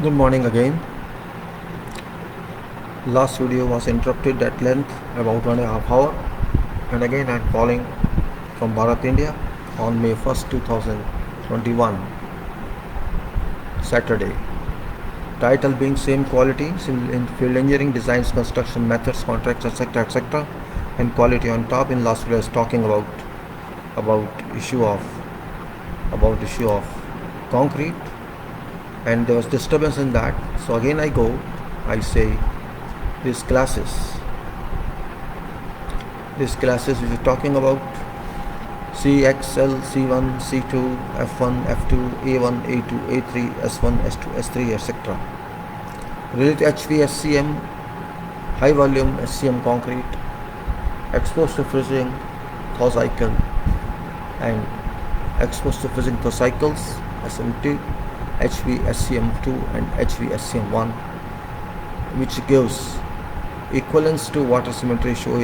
Good morning again. Last video was interrupted at length about 1.5 hours, and again I am calling from Bharat, India on May 1st, 2021, Saturday. Title being same quality in field engineering, designs, construction methods, contracts, etc., and quality on top. In last video I was talking about issue of concrete, and there was disturbance in that. So again I say these classes which are talking about CXL, C1, C2, F1, F2, A1, A2, A3, S1, S2, S3, etc. Related HV, high volume SCM concrete, exposed to freezing, thaw cycle, and exposed to freezing thaw cycles, SMT, HV SCM2 and HV SCM1, which gives equivalence to water cement ratio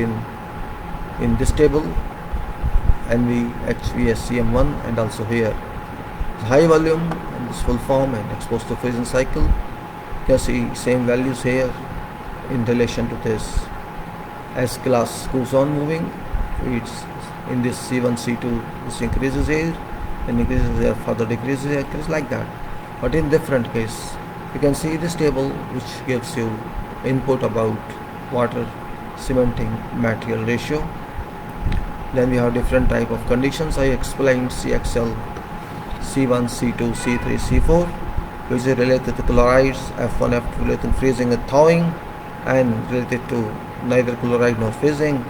in this table, NV HV SCM1, and also here high volume and this full form and exposed to freezing cycle. You can see same values here in relation to this. As class goes on moving, it's in this C1, C2, this increases here, then increases here, further decreases here, increases like that. But in different case, you can see this table which gives you input about water cementing material ratio. Then we have different type of conditions. I explained CXL, C1, C2, C3, C4, which is related to chlorides, F1, F2 related to freezing and thawing, and related to neither chloride nor freezing.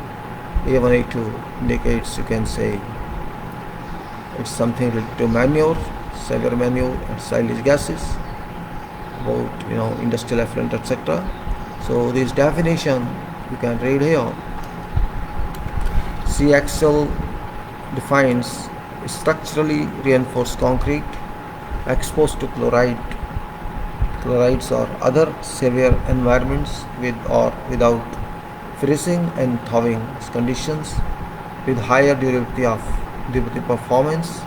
A1, A2 indicates, you can say, it's something related to manure, severe manure, and silage gases, about industrial effluent, etc. So this definition you can read here. CXL defines structurally reinforced concrete exposed to chlorides or other severe environments with or without freezing and thawing conditions, with higher durability performance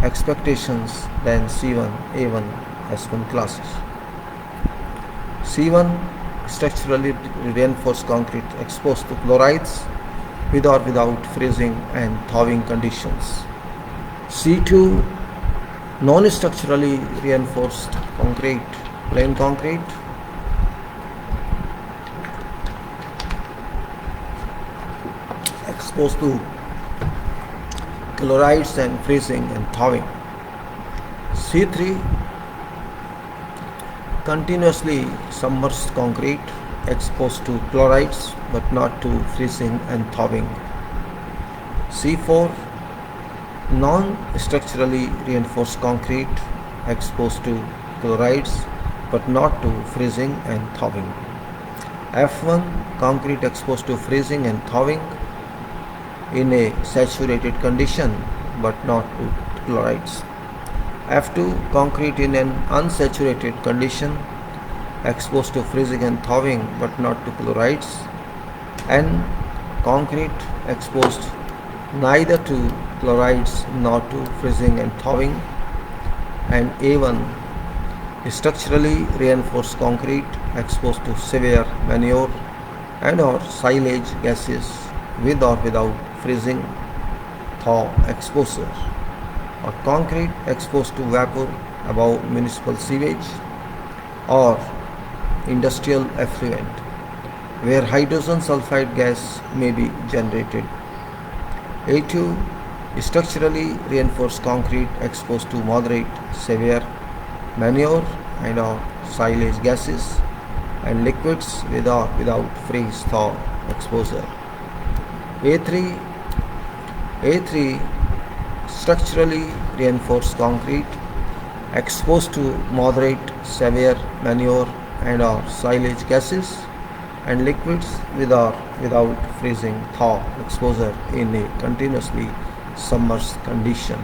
expectations than C1, A1, S1 classes. C1 structurally reinforced concrete exposed to chlorides with or without freezing and thawing conditions. C2 non-structurally reinforced concrete, plain concrete, exposed to chlorides and freezing and thawing. C3 continuously submerged concrete exposed to chlorides but not to freezing and thawing. C4 non-structurally reinforced concrete exposed to chlorides but not to freezing and thawing. F1 concrete exposed to freezing and thawing in a saturated condition but not to chlorides. F2 concrete in an unsaturated condition exposed to freezing and thawing but not to chlorides, and concrete exposed neither to chlorides nor to freezing and thawing. And A1 structurally reinforced concrete exposed to severe manure and or silage gases with or without freezing thaw exposure, or concrete exposed to vapor above municipal sewage or industrial effluent where hydrogen sulfide gas may be generated. A2 structurally reinforced concrete exposed to moderate severe manure and or silage gases and liquids with or without freeze thaw exposure. A3 structurally reinforced concrete exposed to moderate severe manure and or silage gases and liquids with or without freezing thaw exposure in a continuously submerged condition.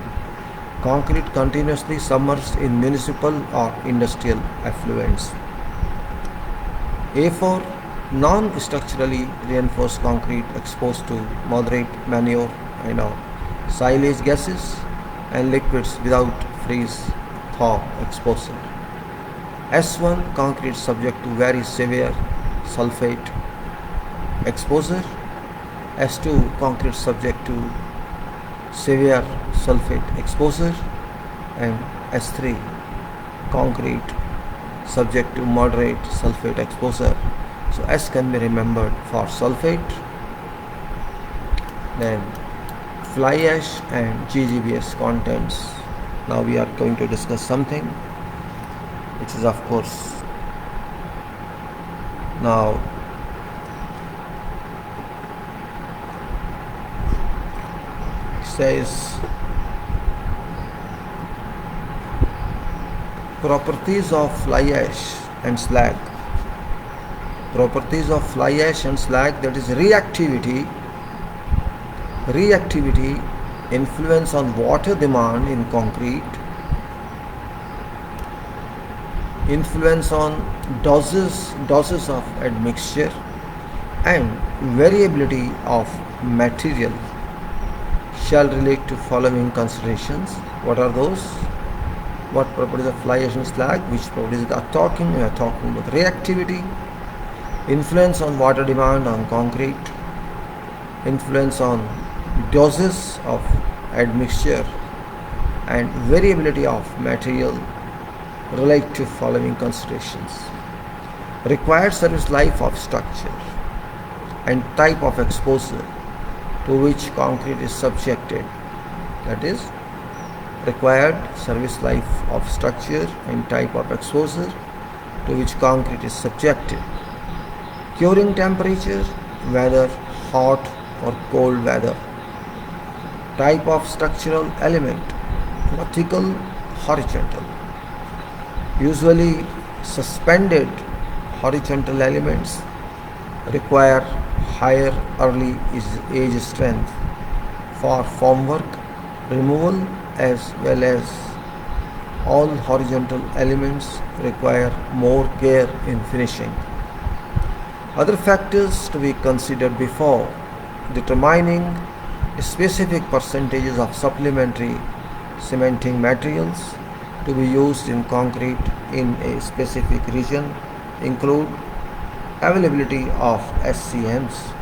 Concrete continuously submerged in municipal or industrial effluents. A4 non-structurally reinforced concrete exposed to moderate manure and or silage gases and liquids without freeze thaw exposure. S1 concrete subject to very severe sulfate exposure. S2 concrete subject to severe sulfate exposure. And S3 concrete subject to moderate sulfate exposure. So S can be remembered for sulfate. Then fly ash and GGBS contents. Now we are going to discuss something which is, of course, now it says properties of fly ash and slag. Properties of fly ash and slag, that is reactivity, influence on water demand in concrete, influence on doses of admixture, and variability of material shall relate to following considerations. What are those? What properties of fly ash and slag? Which properties we are talking? We are talking about reactivity, influence on water demand on concrete, influence on doses of admixture, and variability of material relate to following considerations. Required service life of structure and type of exposure to which concrete is subjected. That is, required service life of structure and type of exposure to which concrete is subjected. Curing temperature, whether hot or cold weather. Type of structural element, vertical, horizontal. Usually suspended horizontal elements require higher early age strength for formwork removal, as well as all horizontal elements require more care in finishing. Other factors to be considered before determining specific percentages of supplementary cementing materials to be used in concrete in a specific region include availability of SCMs,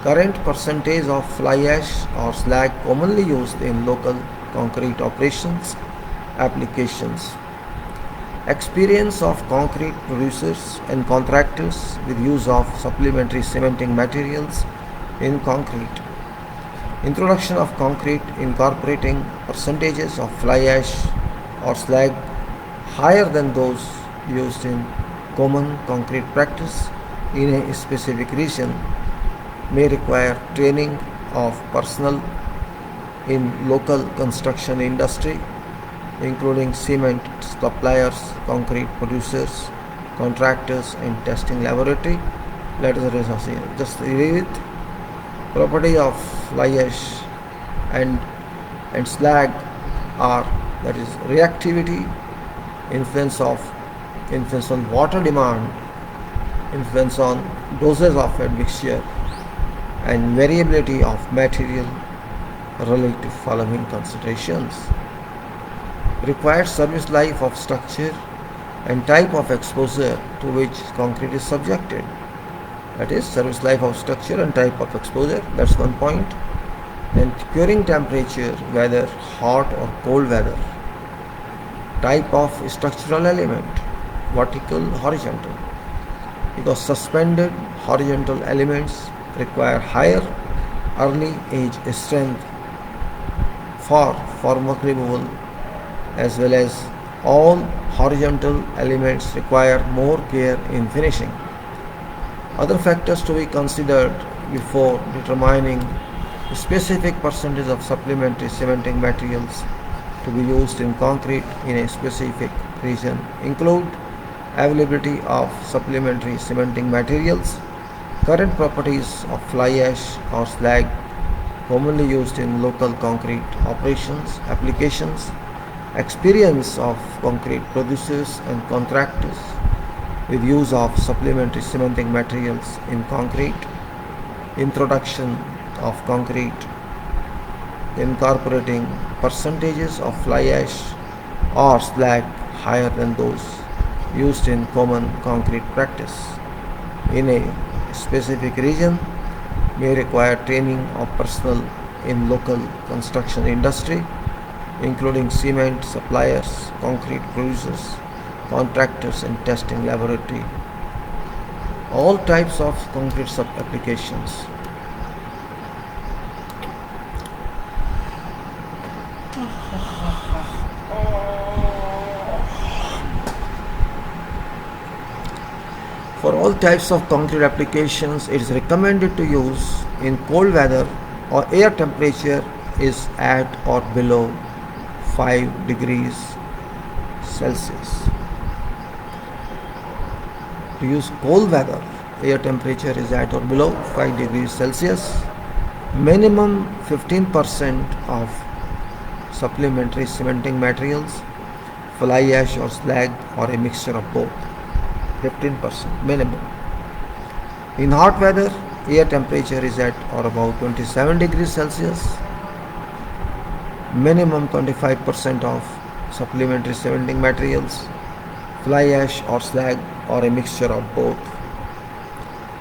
current percentage of fly ash or slag commonly used in local concrete operations, applications, experience of concrete producers and contractors with use of supplementary cementing materials in concrete, introduction of concrete incorporating percentages of fly ash or slag higher than those used in common concrete practice in a specific region may require training of personnel in local construction industry, including cement suppliers, concrete producers, contractors, and testing laboratory. Let us just read it. Property of fly ash and slag are, that is, reactivity, influence on water demand, influence on doses of admixture, and variability of material relate to following considerations. Required service life of structure and type of exposure to which concrete is subjected. That is, service life of structure and type of exposure. That's one point. Then curing temperature, whether hot or cold weather. Type of structural element, vertical, horizontal. Because suspended horizontal elements require higher early age strength for formwork removal, as well as all horizontal elements require more care in finishing. Other factors to be considered before determining specific percentage of supplementary cementing materials to be used in concrete in a specific region include availability of supplementary cementing materials, current properties of fly ash or slag commonly used in local concrete operations, applications, experience of concrete producers and contractors with use of supplementary cementing materials in concrete, introduction of concrete incorporating percentages of fly ash or slag higher than those used in common concrete practice in a specific region may require training of personnel in local construction industry, including cement suppliers, concrete producers, contractors, and testing laboratory. All types of concrete sub-applications. For all types of concrete applications, it is recommended to use in cold weather or air temperature is at or below 5 degrees Celsius. To use cold weather, air temperature is at or below 5 degrees Celsius. Minimum 15% of supplementary cementing materials, fly ash or slag, or a mixture of both. 15% minimum. In hot weather, air temperature is at or about 27 degrees Celsius. Minimum 25% of supplementary cementing materials, fly ash or slag, or a mixture of both.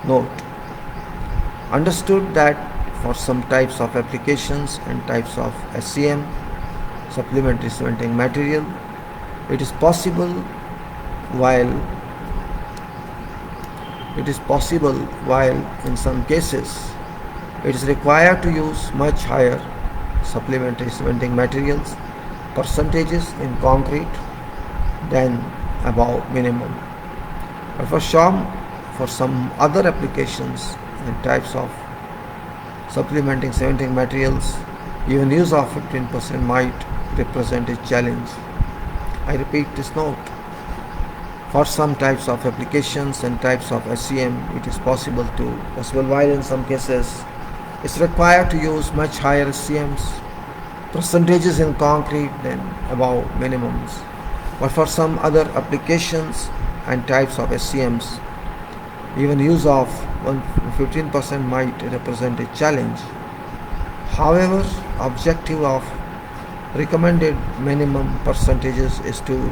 Note: understood that for some types of applications and types of SCM, supplementary cementing material, it is possible while in some cases it is required to use much higher supplementary cementing materials percentages in concrete than above minimum. But for some other applications and types of supplementing cementing materials, even use of 15% might represent a challenge. I repeat this note. For some types of applications and types of SCM, it is possible while in some cases it's required to use much higher SCMs percentages in concrete than above minimums. But for some other applications and types of SCMs, even use of 15% might represent a challenge. However, objective of recommended minimum percentages is to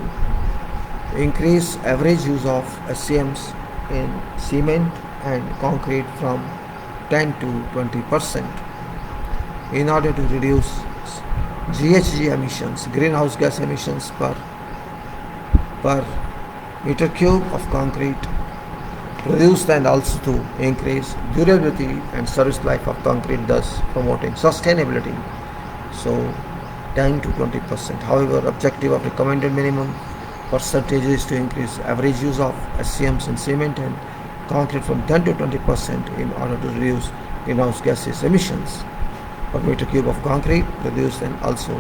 increase average use of SCMs in cement and concrete from 10 to 20% in order to reduce GHG emissions, greenhouse gas emissions per meter cube of concrete produced, and also to increase durability and service life of concrete, thus promoting sustainability. So 10 to 20%. However, objective of recommended minimum percentage is to increase average use of SCMs in cement and concrete from 10 to 20% in order to reduce greenhouse gases emissions per meter cube of concrete produced, and also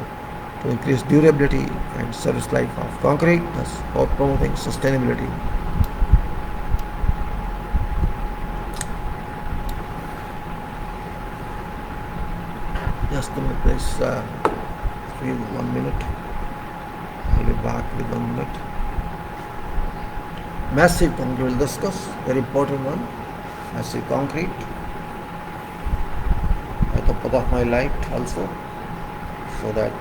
to increase durability and service life of concrete, thus promoting sustainability. Just a minute, please. Give 1 minute. I'll be back with 1 minute. Massive concrete we'll discuss, very important one. Massive concrete. I can put off my light also, so that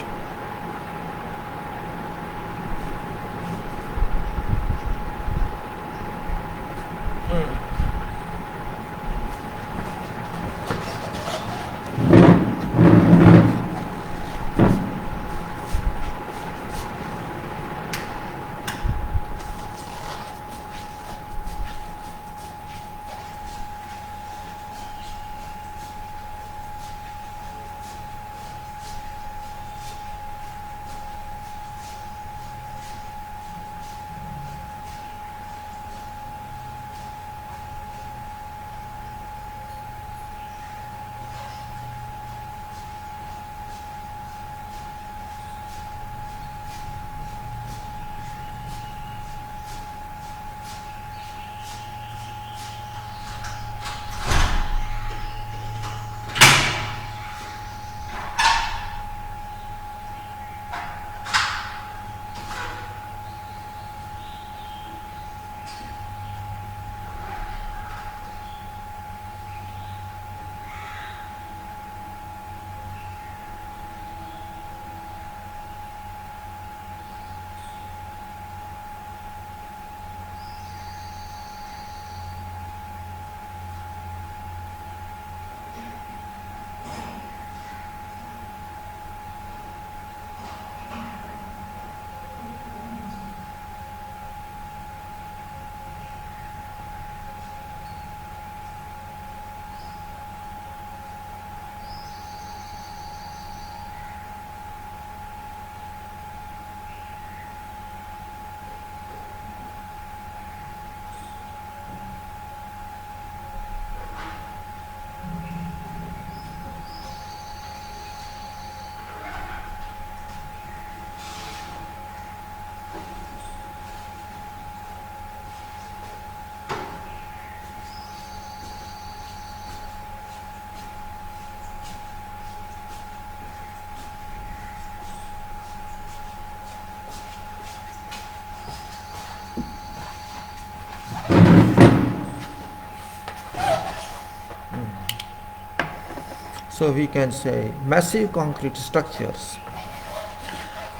So we can say massive concrete structures.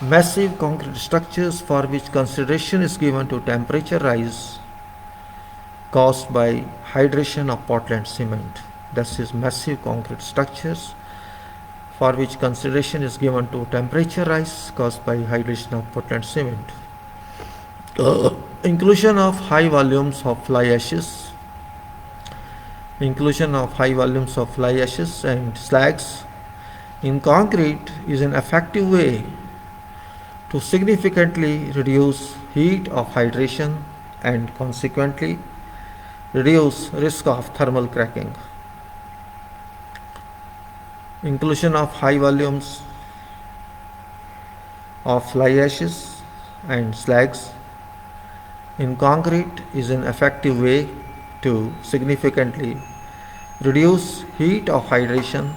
Massive concrete structures for which consideration is given to temperature rise caused by hydration of Portland cement. This is massive concrete structures for which consideration is given to temperature rise caused by hydration of Portland cement. Inclusion of high volumes of fly ashes. Inclusion of high volumes of fly ashes and slags in concrete is an effective way to significantly reduce heat of hydration and consequently reduce risk of thermal cracking. Inclusion of high volumes of fly ashes and slags in concrete is an effective way to significantly reduce heat of hydration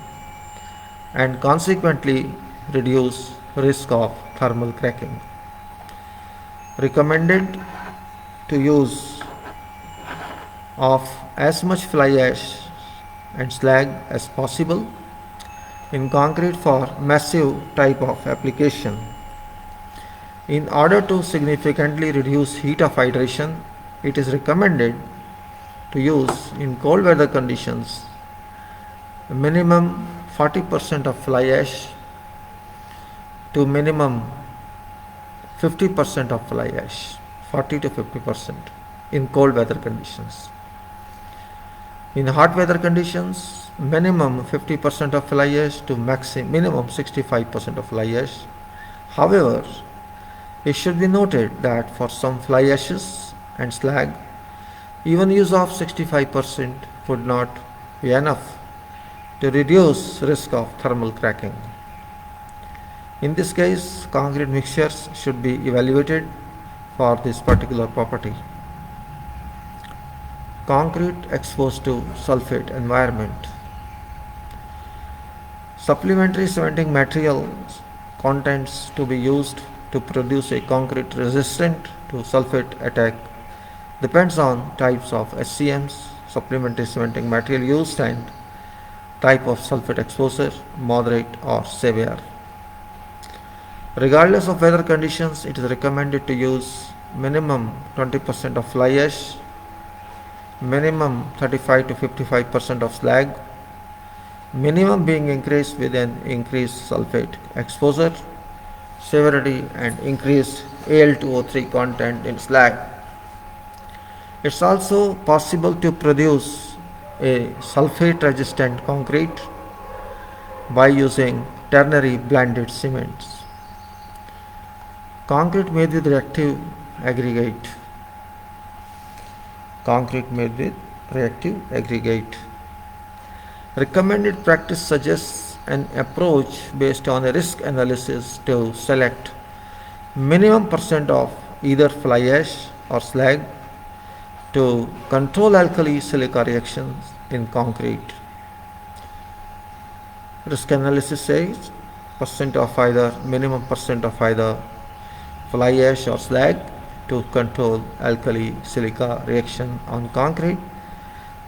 and consequently reduce risk of thermal cracking. Recommended to use of as much fly ash and slag as possible in concrete for massive type of application. In order to significantly reduce heat of hydration, it is recommended to use in cold weather conditions a minimum 40% of fly ash to minimum 50% of fly ash, 40 to 50% in cold weather conditions. In hot weather conditions, minimum 50% of fly ash to minimum 65% of fly ash. However, it should be noted that for some fly ashes and slag, even use of 65% would not be enough to reduce risk of thermal cracking. In this case, concrete mixtures should be evaluated for this particular property. Concrete exposed to sulfate environment. Supplementary cementing materials contents to be used to produce a concrete resistant to sulfate attack depends on types of SCMs, supplementary cementing material used, and type of sulfate exposure, moderate or severe. Regardless of weather conditions, it is recommended to use minimum 20% of fly ash, minimum 35 to 55% of slag, minimum being increased with an increased sulfate exposure, severity, and increased Al2O3 content in slag. It's also possible to produce a sulfate resistant concrete by using ternary blended cements. Concrete made with reactive aggregate. Concrete made with reactive aggregate. Recommended practice suggests an approach based on a risk analysis to select minimum percent of either fly ash or slag to control alkali silica reactions in concrete. Risk analysis says minimum percent of either fly ash or slag to control alkali silica reaction on concrete,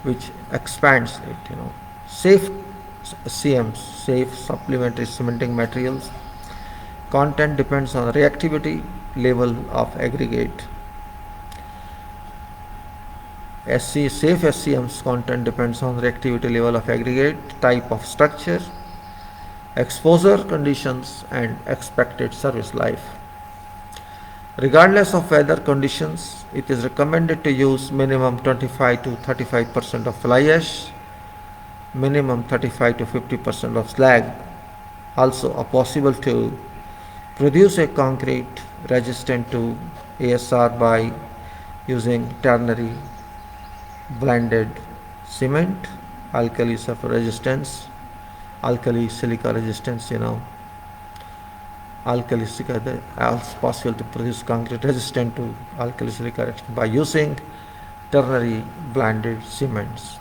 which expands it. Safe CMs, safe supplementary cementing materials, content depends on reactivity level of aggregate. Safe SCM's content depends on reactivity level of aggregate, type of structure, exposure conditions, and expected service life. Regardless of weather conditions, it is recommended to use minimum 25 to 35% of fly ash, minimum 35 to 50% of slag. Also possible to produce a concrete resistant to ASR by using ternary blended cement, alkali sulfur resistance, alkali silica resistance. Alkali silica, also possible to produce concrete resistant to alkali silica reaction by using ternary blended cements.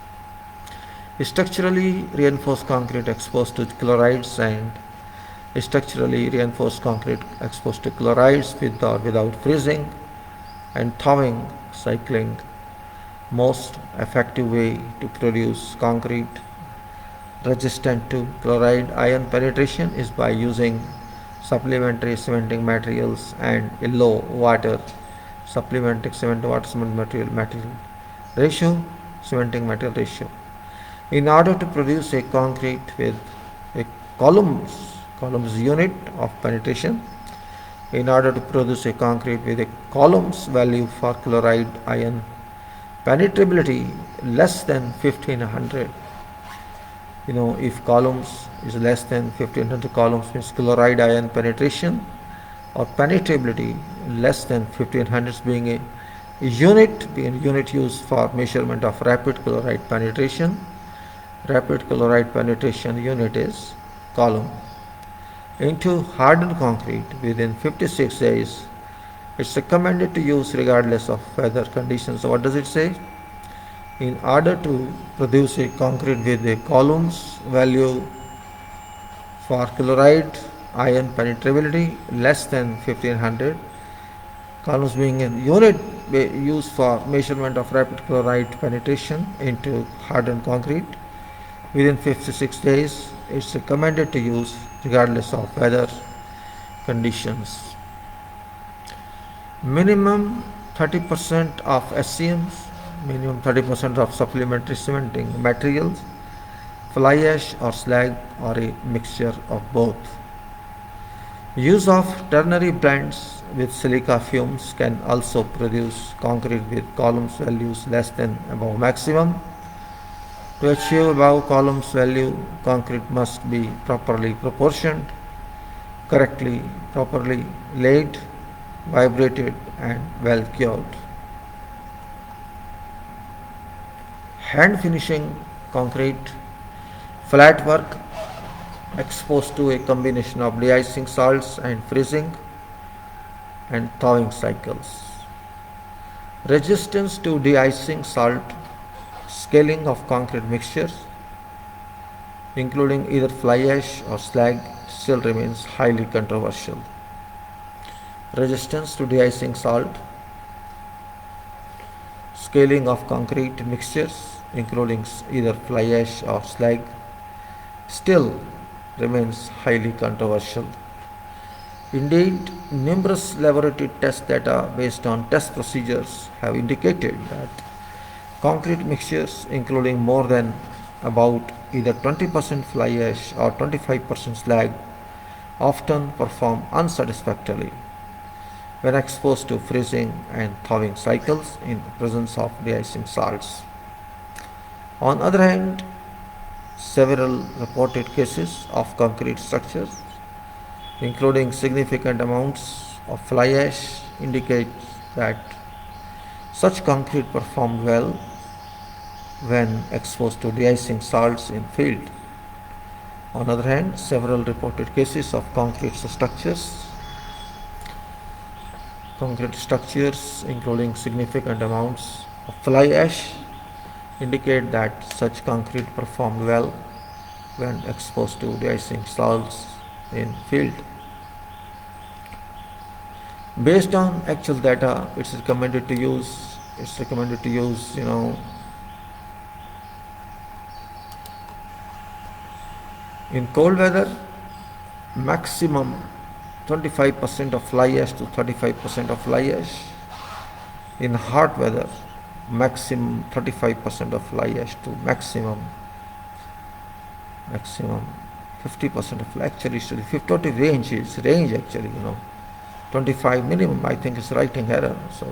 Structurally reinforced concrete exposed to chlorides and structurally reinforced concrete exposed to chlorides with or without freezing and thawing cycling. Most effective way to produce concrete resistant to chloride ion penetration is by using supplementary cementing materials and a low water supplementary cement water cement material ratio, cementing material ratio. In order to produce a concrete with a columns unit of penetration, in order to produce a concrete with a columns value for chloride ion penetrability less than 1500, if columns is less than 1500 columns means chloride ion penetration or penetrability less than 1500 being a unit used for measurement of rapid chloride penetration. Rapid chloride penetration unit is column. Into hardened concrete within 56 days, it's recommended to use regardless of weather conditions. So what does it say? In order to produce a concrete with a columns value for chloride ion penetrability less than 1500, columns being a unit used for measurement of rapid chloride penetration into hardened concrete, within 56 days, it's recommended to use regardless of weather conditions. Minimum 30% of SCMs, minimum 30% of supplementary cementing materials, fly ash or slag or a mixture of both. Use of ternary blends with silica fumes can also produce concrete with columns values less than above maximum. To achieve above columns value, concrete must be properly proportioned, properly laid, vibrated and well cured. Hand finishing concrete, flat work exposed to a combination of de-icing salts and freezing and thawing cycles. Resistance to de-icing salt, scaling of concrete mixtures, including either fly ash or slag, still remains highly controversial. Resistance to de-icing salt, scaling of concrete mixtures, including either fly ash or slag, still remains highly controversial. Indeed, numerous laboratory test data based on test procedures have indicated that concrete mixtures including more than about either 20% fly ash or 25% slag often perform unsatisfactorily when exposed to freezing and thawing cycles in the presence of de-icing salts. On the other hand, several reported cases of concrete structures including significant amounts of fly ash indicate that such concrete performed well when exposed to de-icing salts in field. On the other hand, several reported cases of concrete structures including significant amounts of fly ash indicate that such concrete performed well when exposed to de-icing salts in field. Based on actual data, it's recommended to use in cold weather maximum 25% of fly ash to 35% of fly ash. In hot weather maximum 35% of fly ash to maximum 50% of fly. Actually it's the 50 range actually, 25 minimum, I think it's writing error. So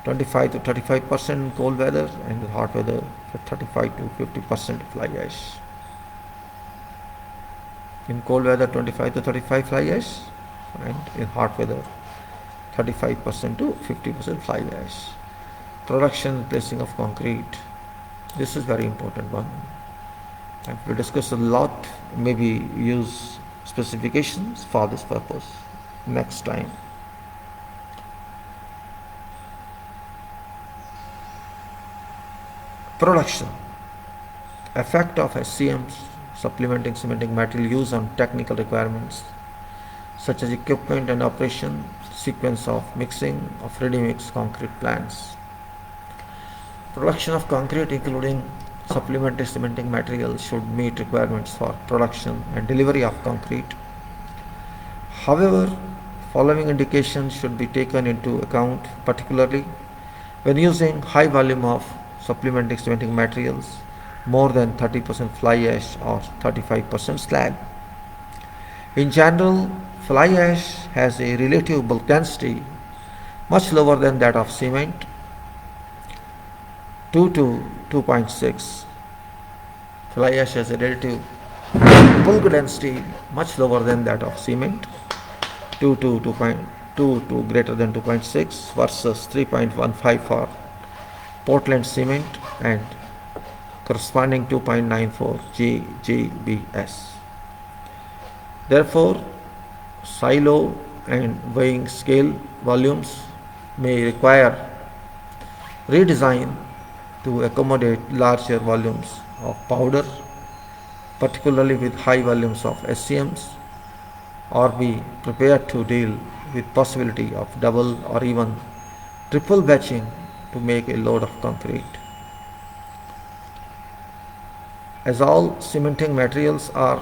25 to 35% in cold weather, and in hot weather 35 to 50% fly ash. In cold weather 25 to 35 fly ash, and in hot weather 35% to 50% fly ash. Production and placing of concrete, this is very important one. And we'll discuss a lot, maybe use specifications for this purpose next time. Production. Effect of SCMs, supplementing cementing material use on technical requirements such as equipment and operation, sequence of mixing of ready-mix concrete plants. Production of concrete including supplementary cementing material should meet requirements for production and delivery of concrete. However, following indications should be taken into account, particularly when using high volume of supplementary cementing materials, more than 30% fly ash or 35% slag. In general, fly ash has a relative bulk density much lower than that of cement, 2 to 2.6. Fly ash has a relative bulk density much lower than that of cement, 2 to 2.2 to greater than 2.6 versus 3.15 for Portland cement and corresponding 2.94 GGBS. Therefore, silo and weighing scale volumes may require redesign to accommodate larger volumes of powder, particularly with high volumes of SCMs, or be prepared to deal with possibility of double or even triple batching to make a load of concrete. As all cementing materials are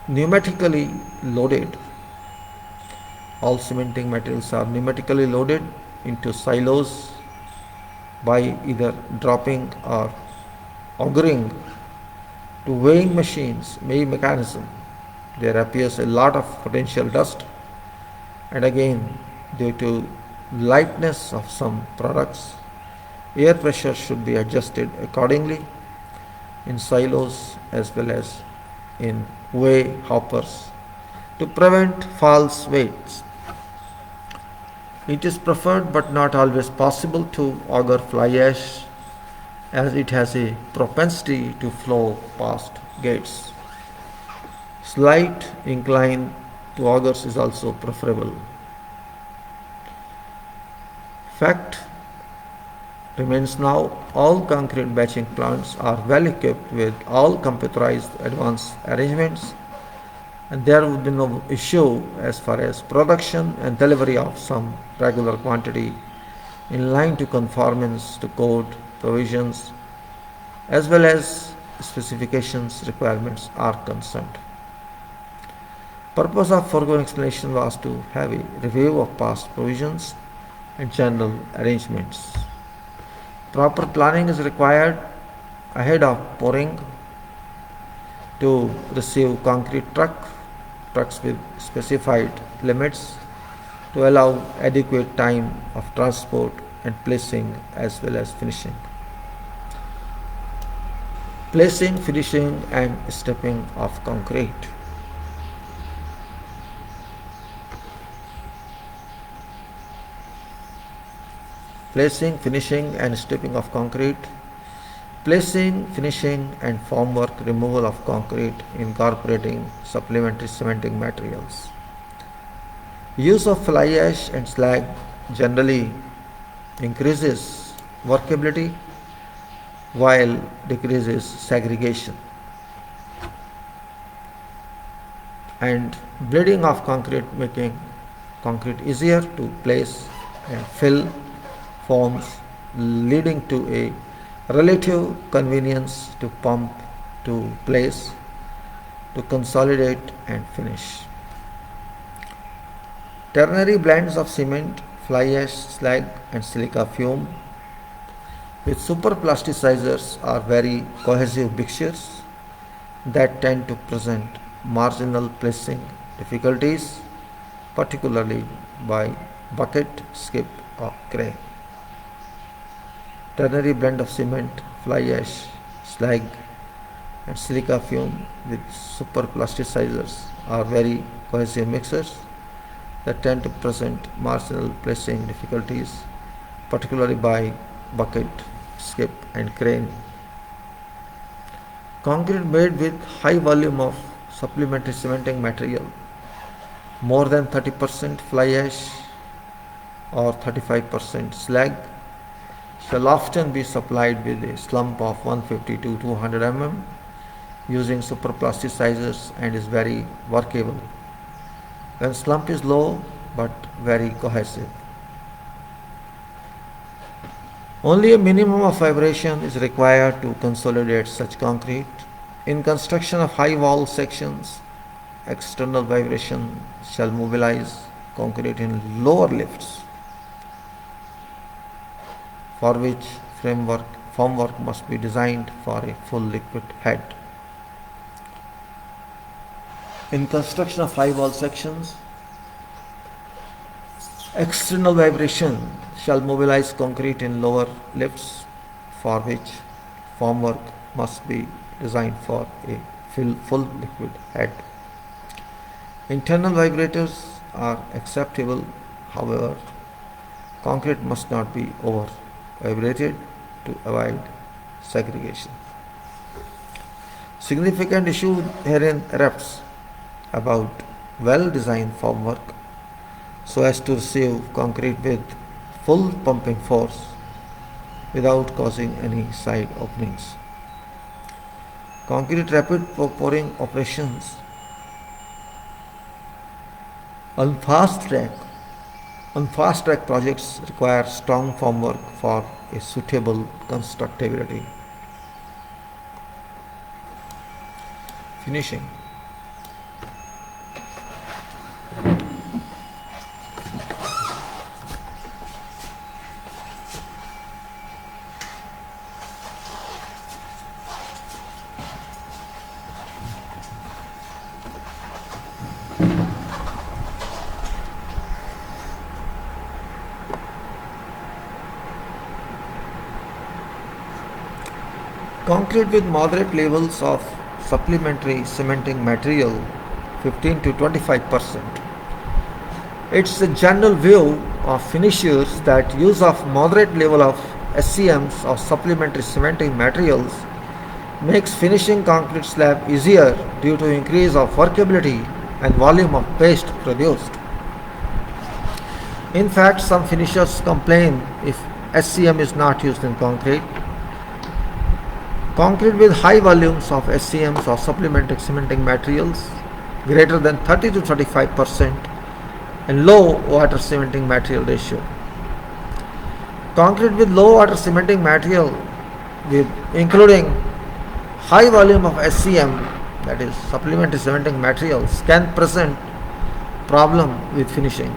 pneumatically loaded, into silos by either dropping or augering to weighing mechanism. There appears a lot of potential dust, and again, due to lightness of some products, air pressure should be adjusted accordingly in silos as well as in weigh hoppers to prevent false weights. It is preferred but not always possible to auger fly ash, as it has a propensity to flow past gates. Slight incline to augers is also preferable. Fact remains now, all concrete batching plants are well equipped with all computerized advanced arrangements, and there would be no issue as far as production and delivery of some regular quantity in line to conformance to code provisions as well as specifications requirements are concerned. Purpose of foregoing explanation was to have a review of past provisions and general arrangements. Proper planning is required ahead of pouring to receive concrete trucks with specified limits to allow adequate time of transport and placing as well as finishing. Placing, finishing and stepping of concrete. Placing, finishing and stepping of concrete. Placing, finishing and formwork removal of concrete incorporating supplementary cementing materials. Use of fly ash and slag generally increases workability while decreases segregation, and bleeding of concrete, making concrete easier to place and fill forms, leading to a relative convenience to pump, to place, to consolidate and finish. Ternary blends of cement, fly ash, slag and silica fume with superplasticizers are very cohesive mixtures that tend to present marginal placing difficulties, particularly by bucket, skip or crane. Ternary blend of cement, fly ash, slag and silica fume with superplasticizers are very cohesive mixtures that tend to present marginal placing difficulties, particularly by bucket, skip and crane. Concrete made with high volume of supplementary cementing material, more than 30% fly ash or 35% slag, shall often be supplied with a slump of 150 to 200 mm using superplasticizers and is very workable when slump is low but very cohesive. Only a minimum of vibration is required to consolidate such concrete. In construction of high wall sections, external vibration shall mobilize concrete in lower lifts, for which formwork must be designed for a full liquid head. In construction of high wall sections, external vibration shall mobilize concrete in lower lifts, for which formwork must be designed for a full liquid head. Internal vibrators are acceptable, however, concrete must not be over vibrated to avoid segregation. Significant issue herein erupts about well-designed formwork so as to receive concrete with full pumping force without causing any side openings. Concrete rapid pouring operations on fast track projects require strong formwork for a suitable constructability. Finishing. Concrete with moderate levels of supplementary cementing material 15 to 25%. It's the general view of finishers that use of moderate level of SCMs or supplementary cementing materials makes finishing concrete slab easier due to increase of workability and volume of paste produced. In fact, some finishers complain if SCM is not used in concrete. Concrete with high volumes of SCMs or supplementary cementing materials greater than 30 to 35% and low water cementing material ratio. Concrete with low water cementing material including high volume of SCM, that is supplementary cementing materials, can present problem with finishing.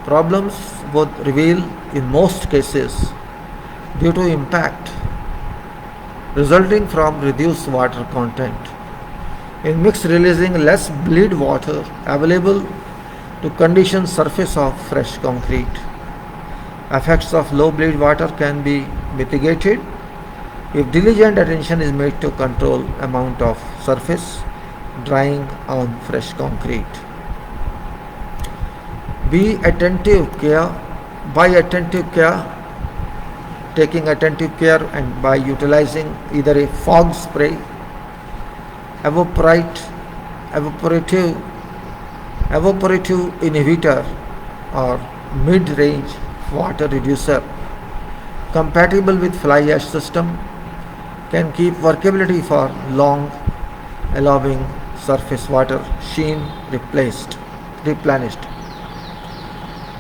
Problems would reveal in most cases due to impact resulting from reduced water content in mix, releasing less bleed water available to condition surface of fresh concrete. Effects of low bleed water can be mitigated if diligent attention is made to control amount of surface drying on fresh concrete. Taking attentive care and by utilizing either a fog spray, evaporative inhibitor or mid-range water reducer compatible with fly ash system can keep workability for long, allowing surface water sheen replenished.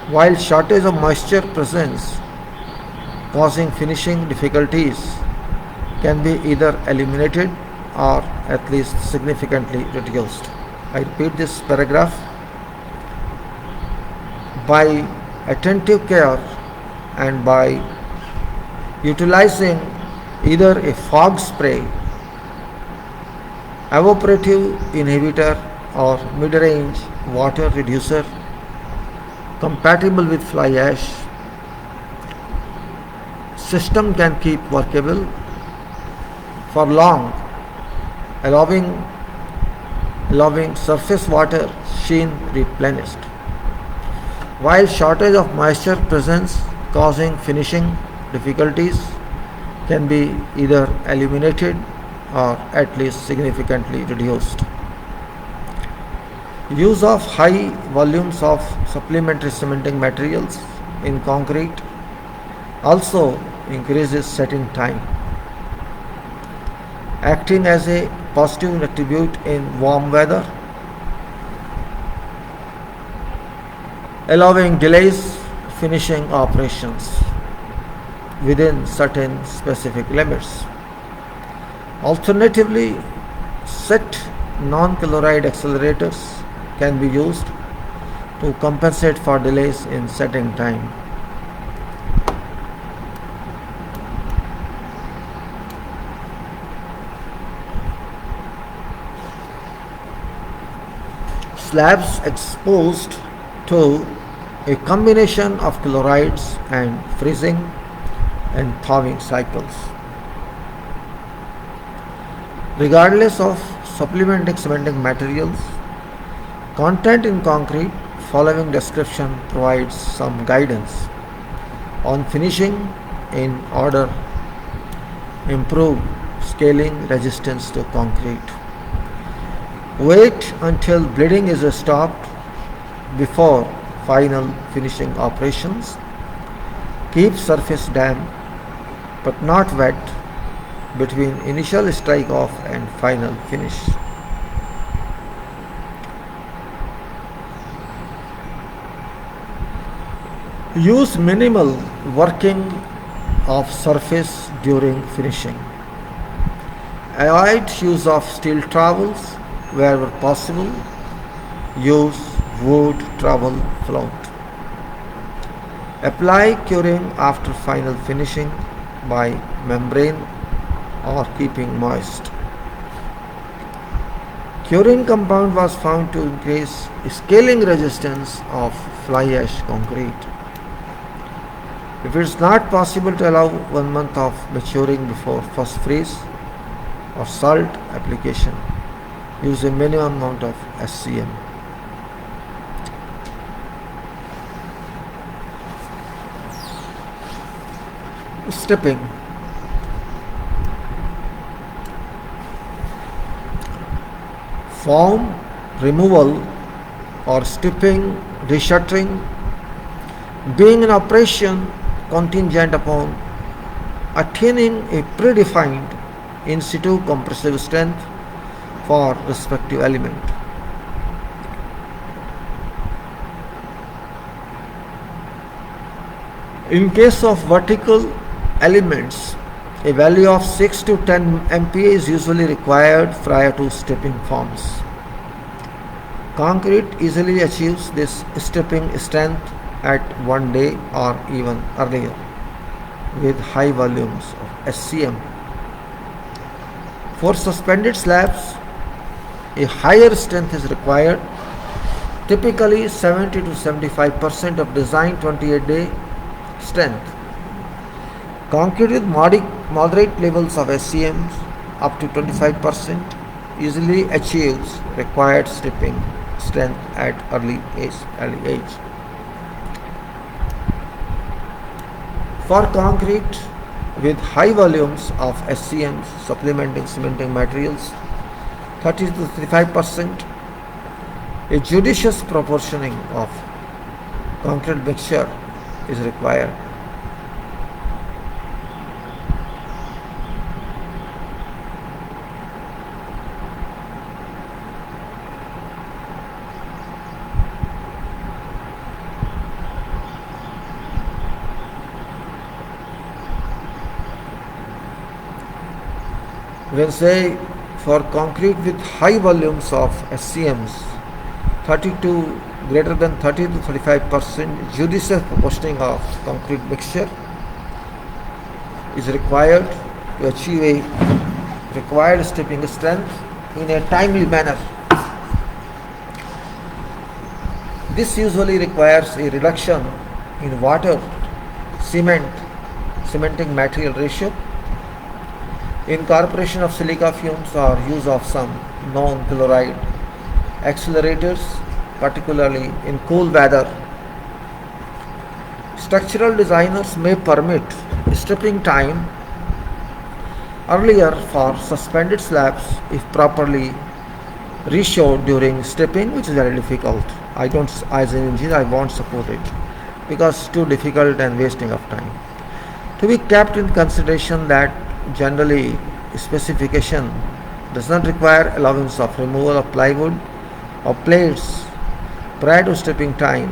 While shortage of moisture presence causing finishing difficulties can be either eliminated or at least significantly reduced. I repeat this paragraph. By attentive care and by utilizing either a fog spray, evaporative inhibitor or mid-range water reducer compatible with fly ash, system can keep workable for long, allowing surface water sheen replenished. While shortage of moisture presence causing finishing difficulties can be either eliminated or at least significantly reduced. Use of high volumes of supplementary cementing materials in concrete also increases setting time, acting as a positive attribute in warm weather, allowing delays finishing operations within certain specific limits. Alternatively, set non-chloride accelerators can be used to compensate for delays in setting time. Slabs exposed to a combination of chlorides and freezing and thawing cycles. Regardless of supplementing cementing materials, content in concrete following description provides some guidance on finishing in order improve scaling resistance to concrete. Wait until bleeding is stopped before final finishing operations. Keep surface damp but not wet between initial strike off and final finish. Use minimal working of surface during finishing. Avoid use of steel trowels wherever possible. Use wood trowel float. Apply curing after final finishing by membrane or keeping moist. Curing compound was found to increase scaling resistance of fly ash concrete. If it is not possible to allow 1 month of maturing before first freeze or salt application, use a minimum amount of SCM. Stripping. Foam removal or stripping, reshuttering being an operation contingent upon attaining a predefined in situ compressive strength for respective element. In case of vertical elements, a value of 6 to 10 MPa is usually required prior to stripping forms. Concrete easily achieves this stripping strength at 1 day or even earlier with high volumes of SCM. For suspended slabs, a higher strength is required, typically 70 to 75% of design 28-day strength. Concrete with moderate levels of SCM up to 25% easily achieves required stripping strength at early age. For concrete with high volumes of SCM supplementing cementing materials 30 to 35%, a judicious proportioning of concrete mixture is required. When say for concrete with high volumes of SCMs, 30 to greater than 30 to 35% judicious proportioning of concrete mixture is required to achieve a required stripping strength in a timely manner. This usually requires a reduction in water cementing material ratio, incorporation of silica fumes or use of some non-chloride accelerators, particularly in cool weather. Structural designers may permit stripping time earlier for suspended slabs if properly reshowed during stripping, which is very difficult. As an engineer, I won't support it because it's too difficult and wasting of time. To be kept in consideration that generally specification does not require allowance of removal of plywood or plates prior to stripping time.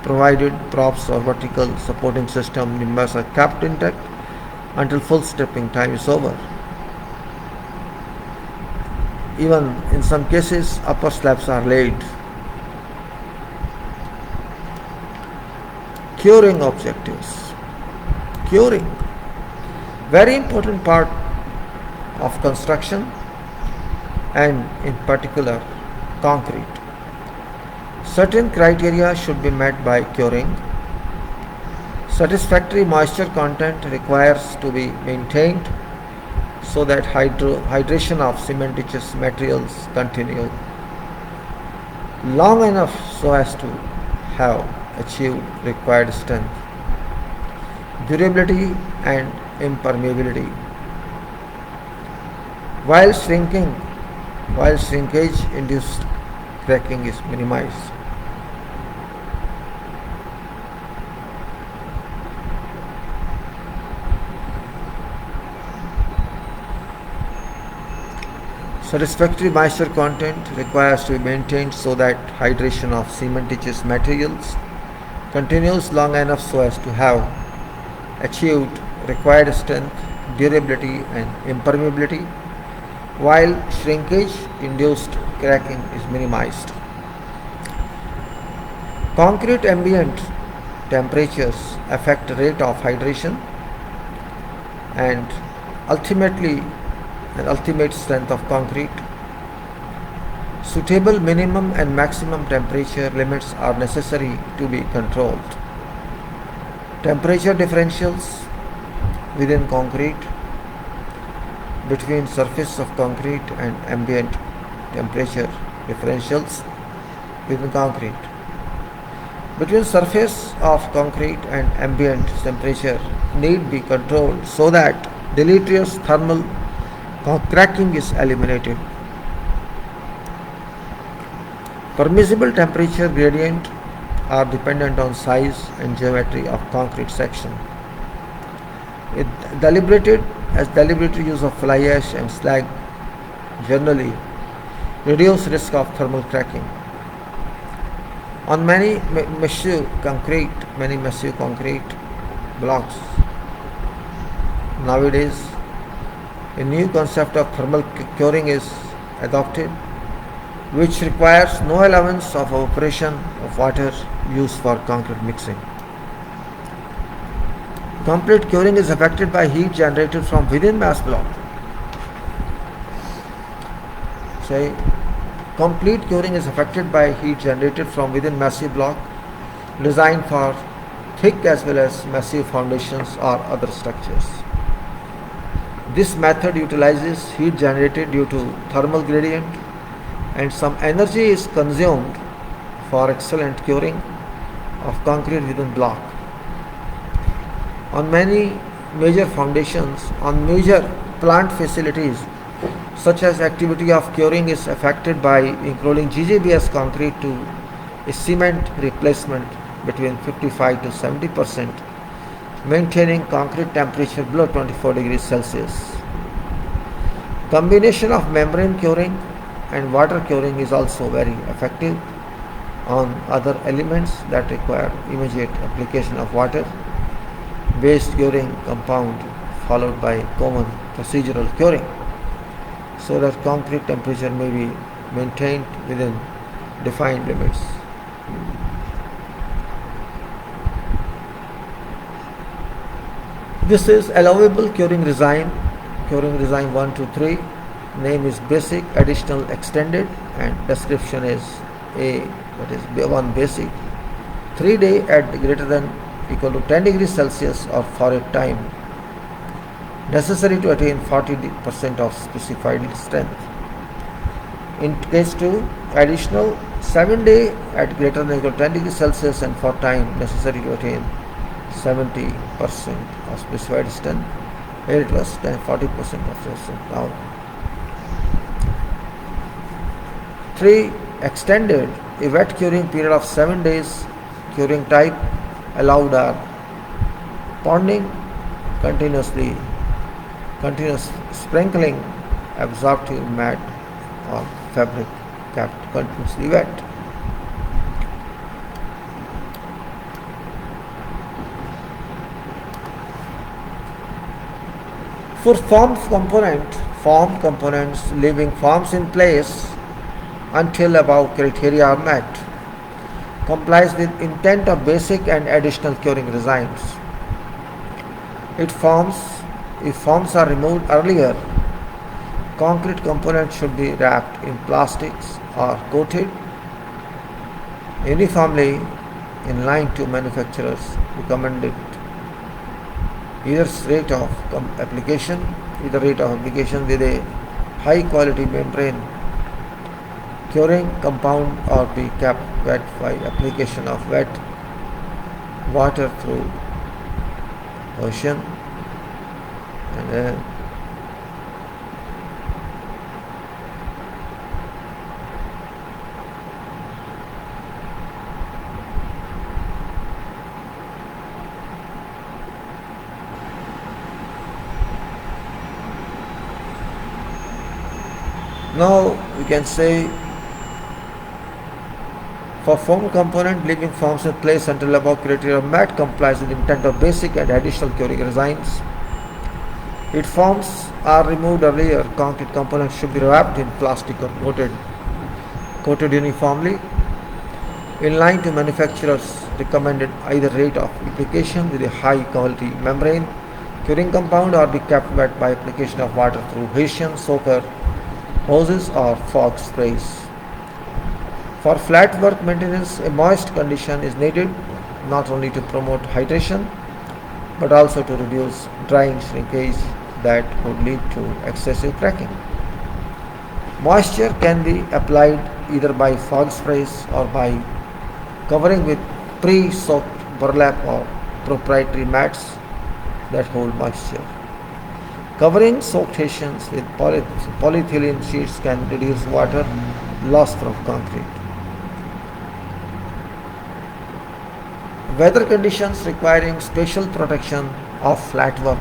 provided props or vertical supporting system members are kept intact until full stripping time is over. Even in some cases, upper slabs are laid. Curing objectives. Curing, very important part of construction and in particular concrete. Certain criteria should be met by curing. Satisfactory moisture content requires to be maintained so that hydration of cementitious materials continue long enough so as to have achieved required strength, durability and impermeability. While shrinkage induced cracking is minimized. Satisfactory moisture content requires to be maintained so that hydration of cementitious materials continues long enough so as to have achieved required strength, durability and impermeability, while shrinkage-induced cracking is minimized. Concrete ambient temperatures affect rate of hydration and ultimate strength of concrete. Suitable minimum and maximum temperature limits are necessary to be controlled. Temperature differentials within concrete, between surface of concrete and ambient temperature differentials within concrete. Between surface of concrete and ambient temperature need be controlled so that deleterious thermal cracking is eliminated. Permissible temperature gradient are dependent on size and geometry of concrete section. Deliberate use of fly ash and slag generally reduce risk of thermal cracking. On many massive concrete blocks nowadays, a new concept of thermal curing is adopted, which requires no allowance of evaporation of water used for concrete mixing. Complete curing is affected by heat generated from within mass block. Complete curing is affected by heat generated from within massive block designed for thick as well as massive foundations or other structures. This method utilizes heat generated due to thermal gradient and some energy is consumed for excellent curing of concrete within block. On many major foundations, on major plant facilities, such as activity of curing is affected by including GGBS concrete to a cement replacement between 55 to 70%, maintaining concrete temperature below 24 degrees Celsius. Combination of membrane curing and water curing is also very effective on other elements that require immediate application of water-based curing compound followed by common procedural curing, so that concrete temperature may be maintained within defined limits. This is allowable curing design 1 to 3. Name is basic, additional, extended, and description is one basic. 3 day at greater than equal to 10 degrees Celsius or for a time necessary to attain 40% of specified strength. In case 2, additional 7 day at greater than equal to 10 degrees Celsius and for time necessary to attain 70% of specified strength. Here it was 40% of strength. Now 3, extended, a wet curing period of 7 days. Curing type allowed are ponding, continuous sprinkling, absorptive mat or fabric kept continuously wet. For form components leaving forms in place until above criteria are met, complies with intent of basic and additional curing regimes. If forms are removed earlier, concrete components should be wrapped in plastics or coated uniformly in line to manufacturer's recommended either rate of application with a high quality membrane curing compound, or be kept wet by application of wet water through ocean. And then now we can say, for form component leaving forms in place until above criteria are met, complies with intent of basic and additional curing regimes. If forms are removed earlier, concrete components should be wrapped in plastic or coated uniformly in line to manufacturer's recommended either rate of application with a high quality membrane curing compound, or be kept wet by application of water through Hessian soaker hoses or fog sprays. For flat work maintenance, a moist condition is needed not only to promote hydration but also to reduce drying shrinkage that would lead to excessive cracking. Moisture can be applied either by fog sprays or by covering with pre-soaked burlap or proprietary mats that hold moisture. Covering soaked Hessians with polyethylene sheets can reduce water loss from concrete. Weather conditions requiring special protection of flat work.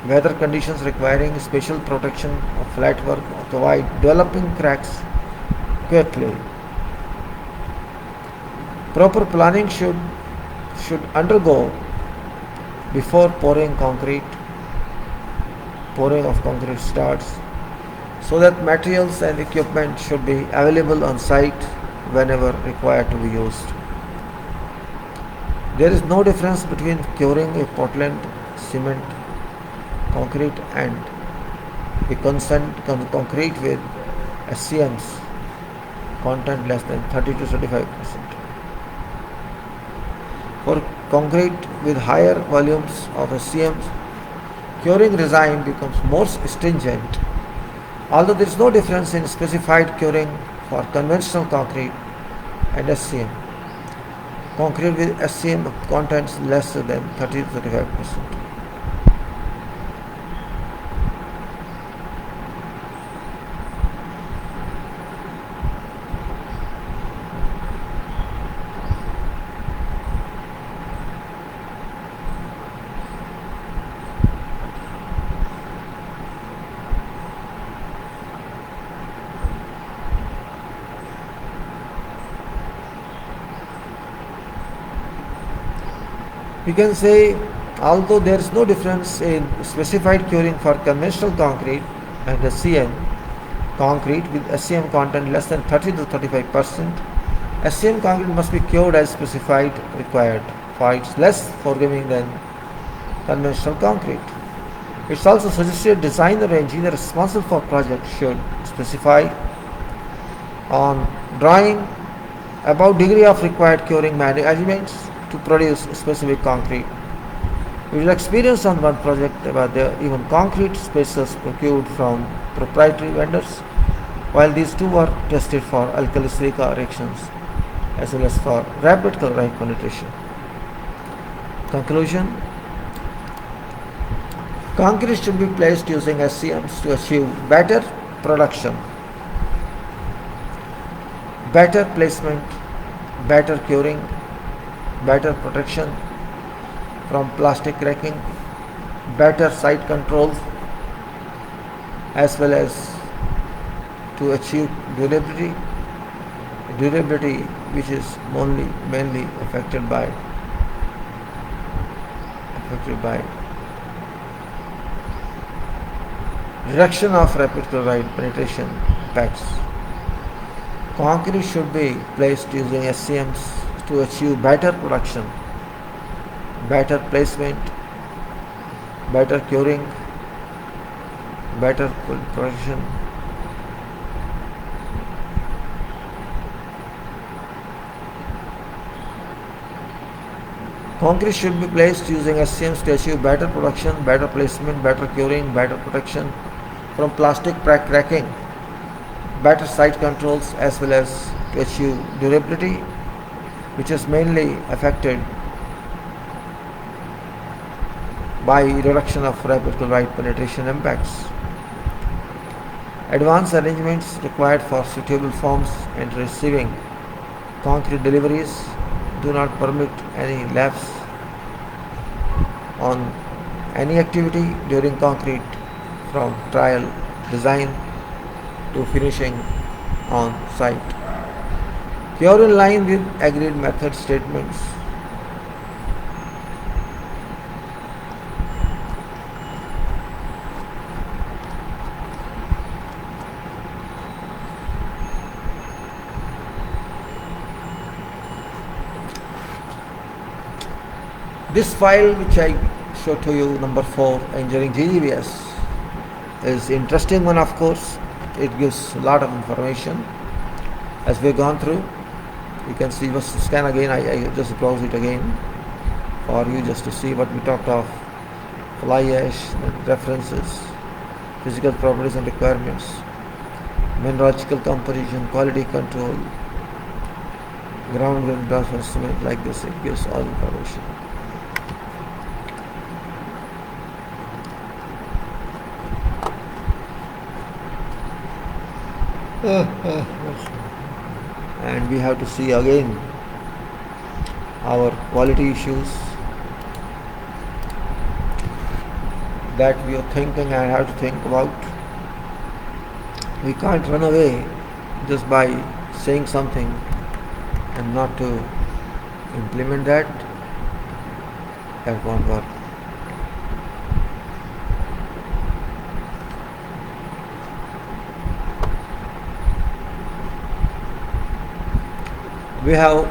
Weather conditions requiring special protection of flat work avoid developing cracks quickly. Proper planning should undergo before pouring of concrete starts, so that materials and equipment should be available on site whenever required to be used. There is no difference between curing a Portland cement concrete and a concrete with SCM's content less than 30 to 35%. For concrete with higher volumes of SCMs, curing regime becomes more stringent, although there is no difference in specified curing for conventional concrete and SCM. Concrete with SCM contents less than 30 to 35%. We can say, although there is no difference in specified curing for conventional concrete and SCM concrete with SCM content less than 30 to 35%, SCM concrete must be cured as specified required, for it is less forgiving than conventional concrete. It's also suggested designer or engineer responsible for project should specify on drawing about degree of required curing measurements to produce specific concrete. We will experience on one project about the even concrete spacers procured from proprietary vendors, while these two were tested for alkali silica reactions as well as for rapid chloride penetration. Conclusion: concrete should be placed using SCMs to achieve better production, better placement, better curing, better protection from plastic cracking, better site controls, as well as to achieve durability which is mainly affected by Reduction of rapid chloride penetration impacts. Concrete should be placed using SCMs to achieve better production, better placement, better curing, better production. Concrete should be placed using SCMs to achieve better production, better placement, better curing, better protection from plastic cracking, better site controls, as well as to achieve durability, which is mainly affected by reduction of rapid chloride penetration impacts. Advanced arrangements required for suitable forms and receiving concrete deliveries do not permit any lapse on any activity during concrete from trial design to finishing on site. Cure in line with agreed method statements. This file which I show to you, number 4, engineering GGBS, is interesting one, of course. It gives a lot of information as we've gone through. You can see, just scan again, I just browse it again for you just to see what we talked of: fly ash, references, physical properties and requirements, mineralogical composition, quality control, ground wind transfer cement, like this. It gives all information. And we have to see again our quality issues that we are thinking and have to think about. We can't run away just by saying something and not to implement that. That won't work. We have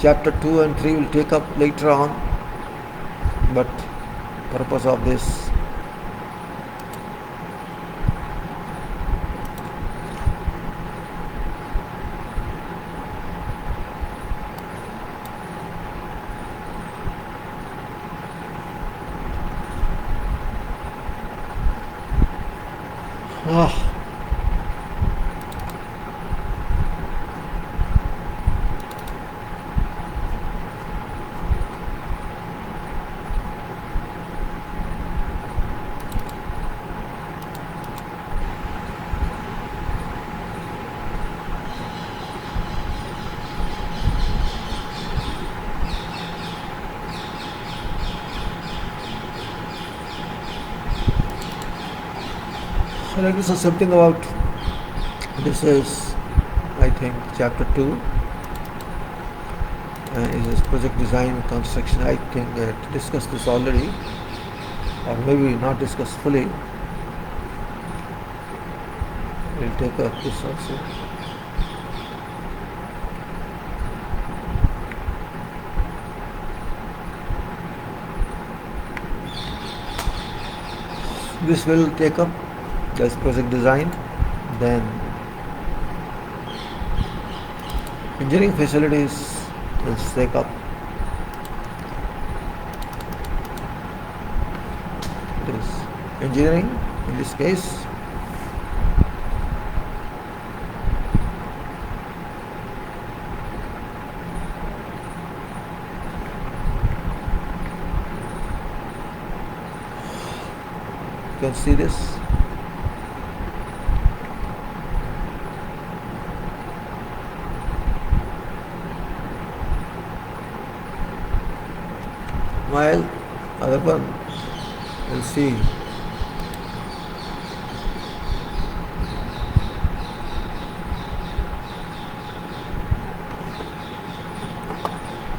chapter 2 and 3 will take up later on, but purpose of this like this is something about this is, I think, chapter 2, and it is project design and construction. I think discussed this already, or maybe not discussed fully. We'll take up this also. This will take up as project design, then engineering facilities will take up. It is engineering in this case. You can see this. While other one will see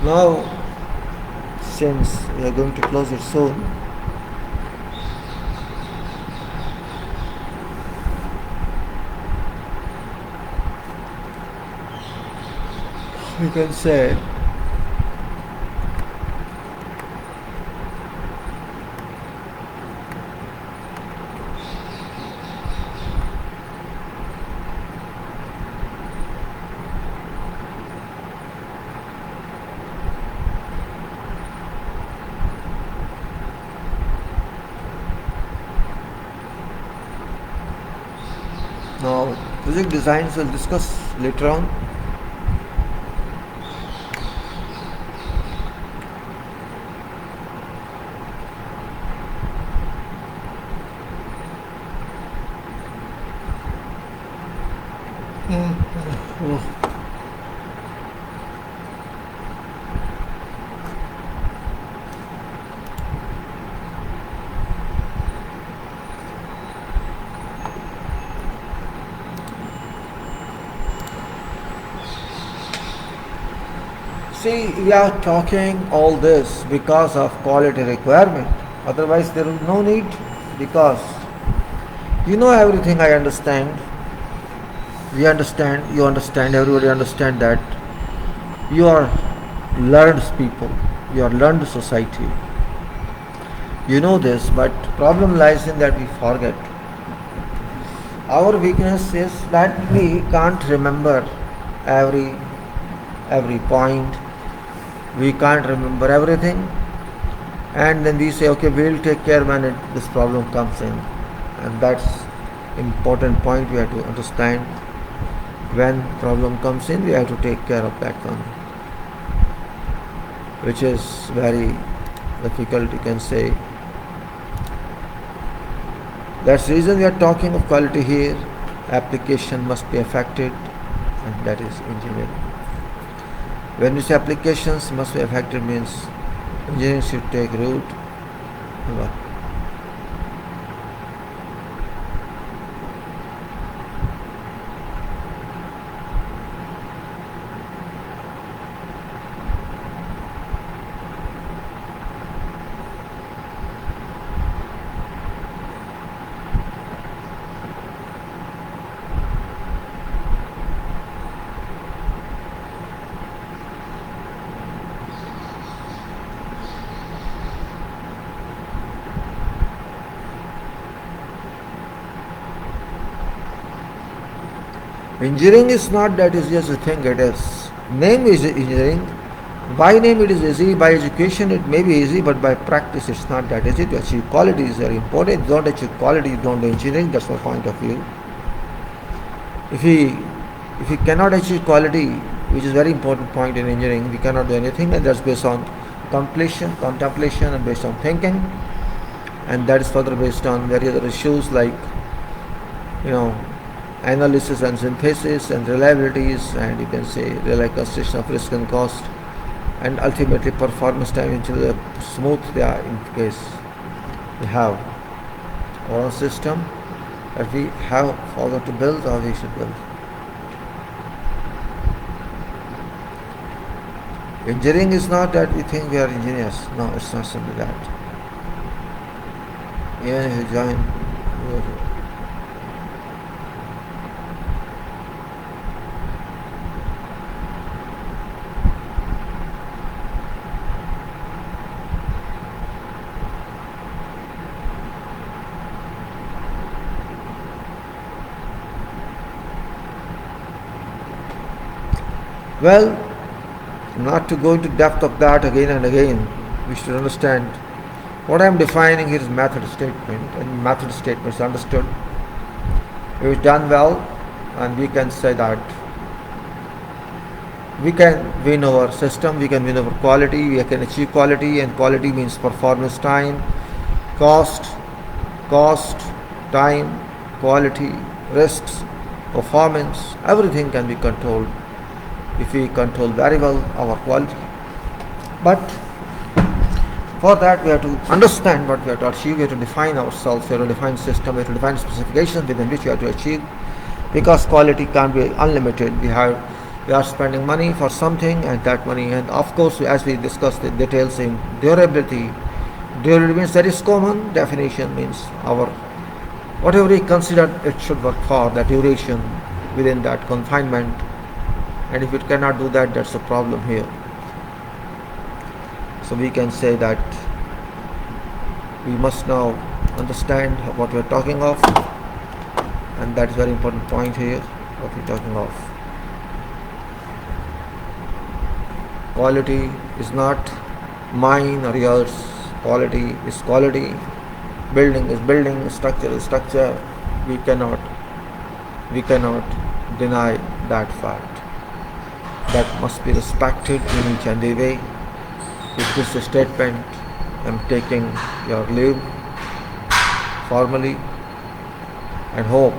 now, since we are going to close it soon, you can say, now project designs we'll discuss later on. See, we are talking all this because of quality requirement. Otherwise, there is no need, because you know everything. I understand. We understand. You understand. Everybody understand that you are learned people. You are learned society. You know this, but problem lies in that we forget. Our weakness is that we can't remember every point. We can't remember everything, and then we say, okay, we'll take care when this problem comes in. And that's important point we have to understand. When problem comes in, we have to take care of that one, which is very difficult, you can say. That's the reason we are talking of quality here. Application must be affected, and that is engineering. When we say applications must be affected, means engineering should take root. Engineering is not that easy as you think it is. Name is engineering. By name it is easy, by education it may be easy, but by practice it's not that easy. To achieve quality is very important. If you don't achieve quality, you don't do engineering. That's my point of view. If we cannot achieve quality, which is very important point in engineering, we cannot do anything, and that's based on contemplation, and based on thinking, and that is further based on various other issues like, analysis and synthesis and reliabilities, and you can say realization of risk and cost, and ultimately performance time into the smooth they are in case we have our system that we have forgot to build or we should build. Engineering is not that we think we are engineers. No, it's not simply that. Even if you join well, not to go into depth of that again and again, we should understand what I am defining here is method statement, and method statement is understood. If it's done well, and we can say that we can win our system, we can win our quality, we can achieve quality, and quality means performance time, cost, time, quality, risks, performance, everything can be controlled if we control very well our quality. But for that we have to understand what we have to achieve, we have to define ourselves, we have to define system, we have to define specifications within which we have to achieve, because quality can't be unlimited. We are spending money for something, and that money, and of course as we discussed the details in durability means that is common definition, means our whatever we consider it should work for, the duration within that confinement, And if it cannot do that, that's a problem here. So we can say that we must now understand what we are talking of, and that is very important point here, what we are talking of. Quality is not mine or yours. Quality is quality. Building is building. Structure is structure. We cannot deny that fact. That must be respected in each and every way. With this statement, I am taking your leave formally, and hope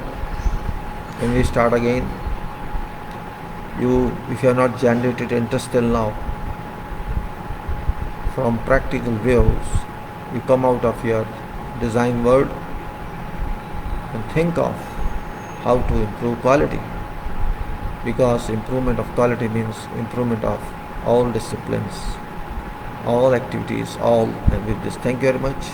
when we start again, if you are not generated interest till now from practical views, you come out of your design world and think of how to improve quality, because improvement of quality means improvement of all disciplines, all activities, all. And with this, thank you very much.